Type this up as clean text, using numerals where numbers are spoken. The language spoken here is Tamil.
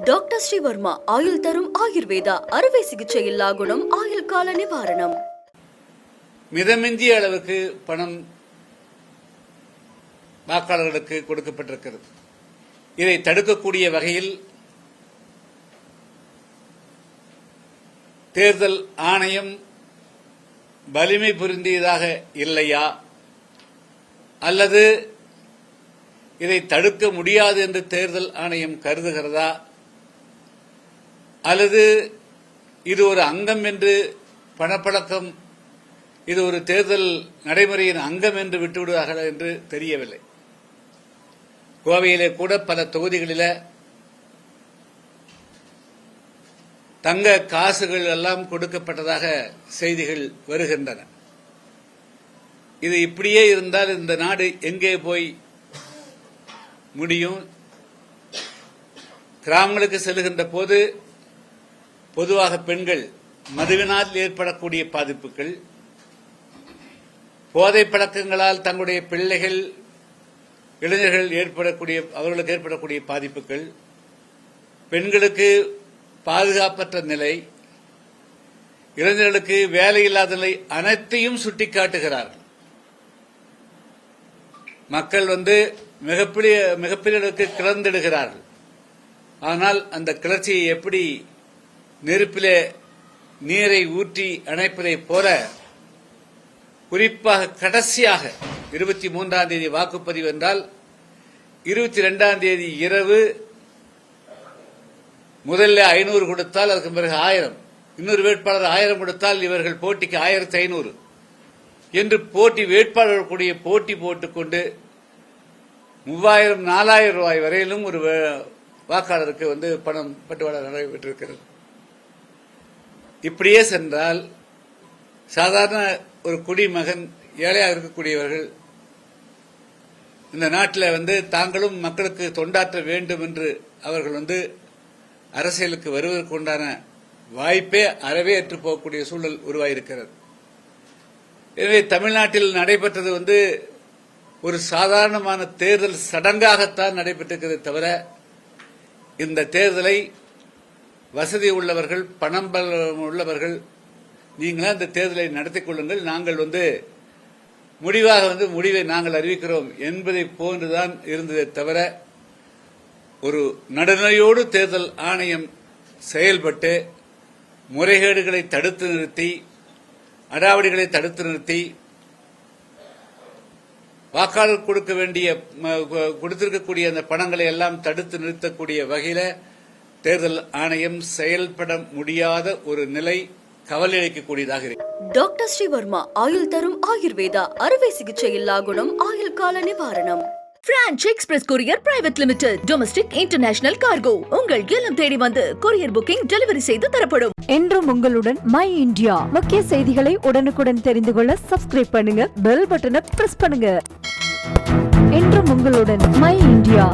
டாக்டர் ஸ்ரீவர்மா ஆயுள் தரும் ஆயுர்வேதா அறுவை சிகிச்சை இல்லா குணம் ஆயுள் கால நிவாரணம். மிதமிஞ்சிய அளவுக்கு பணம் வாக்காளர்களுக்கு கொடுக்கப்பட்டிருக்கிறது. இதை தடுக்கக்கூடிய வகையில் தேர்தல் ஆணையம் வலிமை பொருந்தியதாக இல்லையா அல்லது இதை தடுக்க முடியாது என்று தேர்தல் ஆணையம் கருதுகிறதா அல்லது இது ஒரு அங்கம் என்று பணப்பழக்கம் இது ஒரு தேர்தல் நடைமுறையின் அங்கம் என்று விட்டுவிடுவார்கள் என்று தெரியவில்லை. கோவையிலே கூட பல தொகுதிகளில் தங்க காசுகள் எல்லாம் கொடுக்கப்பட்டதாக செய்திகள் வருகின்றன. இது இப்படியே இருந்தால் இந்த நாடு எங்கே போய் முடியும்? கிராமங்களுக்கு செல்லுகின்ற போது பொதுவாக பெண்கள் மதுவினால் ஏற்படக்கூடிய பாதிப்புகள், போதை பழக்கங்களால் தங்களுடைய பிள்ளைகள் இளைஞர்கள் அவர்களுக்கு ஏற்படக்கூடிய பாதிப்புகள், பெண்களுக்கு பாதுகாப்பற்ற நிலை, இளைஞர்களுக்கு வேலையில்லாத நிலை அனைத்தையும் சுட்டிக்காட்டுகிறார்கள். மக்கள் மிகப்பெரிய அளவுக்கு கிளர்ந்திடுகிறார்கள். ஆனால் அந்த கிளர்ச்சியை எப்படி நெருப்பிலே நீரை ஊற்றி அணைப்பதைப் போல குறிப்பாக கடைசியாக 23ஆம் தேதி வாக்குப்பதிவு என்றால் 22ஆம் தேதி இரவு முதல்ல 500 கொடுத்தால் அதுக்கு பிறகு 1000, இன்னொரு வேட்பாளர் 1000 கொடுத்தால் இவர்கள் போட்டிக்கு 1500 என்று வேட்பாளர்கள் கூடிய போட்டி போட்டுக்கொண்டு 3000 4000 ரூபாய் வரையிலும் ஒரு வாக்காளருக்கு பணம் பட்டுவாடா நடைபெற்றிருக்கிறது. இப்படியே சென்றால் சாதாரண ஒரு குடிமகன் ஏழையாக இருக்கக்கூடியவர்கள் இந்த நாட்டில் தாங்களும் மக்களுக்கு தொண்டாற்ற வேண்டும் என்று அவர்கள் அரசியலுக்கு வருவதற்கு உண்டான வாய்ப்பே அறவே ஏற்று போகக்கூடிய சூழல் உருவாயிருக்கிறது. எனவே தமிழ்நாட்டில் நடைபெற்றது ஒரு சாதாரணமான தேர்தல் சடங்காகத்தான் நடைபெற்றிருக்கிறதே தவிர இந்த தேர்தலை வசதி உள்ளவர்கள் பணம் உள்ளவர்கள் நீங்களா இந்த தேர்தலை நடத்திக் கொள்ளுங்கள், நாங்கள் முடிவை நாங்கள் அறிவிக்கிறோம் என்பதை போன்றுதான் இருந்ததே தவிர ஒரு நடுநிலையோடு தேர்தல் ஆணையம் செயல்பட்டு முறைகேடுகளை தடுத்து நிறுத்தி, அடாவடிகளை தடுத்து நிறுத்தி, வாக்காளர் கொடுத்திருக்கக்கூடிய அந்த பணங்களை எல்லாம் தடுத்து நிறுத்தக்கூடிய வகையில தேர்தல் ஆணையம் செயல்பட முடியாத ஒரு நிலை கவலை அளிக்கக்கூடியதாக இருக்கு. டாக்டர் ஸ்ரீவர்மா ஆயுள் தரும் ஆயுர்வேதா அறுவை சிகிச்சை இல்லா குணம் ஆயுள் கால நிவாரணம். Branch express courier private limited domestic international cargo உங்கள் இல்லம் தேடி வந்து கொரியர் புக்கிங் டெலிவரி செய்து தரப்படும். என்றும் உங்களுடன் மை இந்தியா. முக்கிய செய்திகளை உடனுக்குடன் தெரிந்து கொள்ள சப்ஸ்கிரைப் பண்ணுங்க, பெல் பட்டனை பிரஸ் பண்ணுங்க. என்றும் உங்களுடன் மை இந்தியா.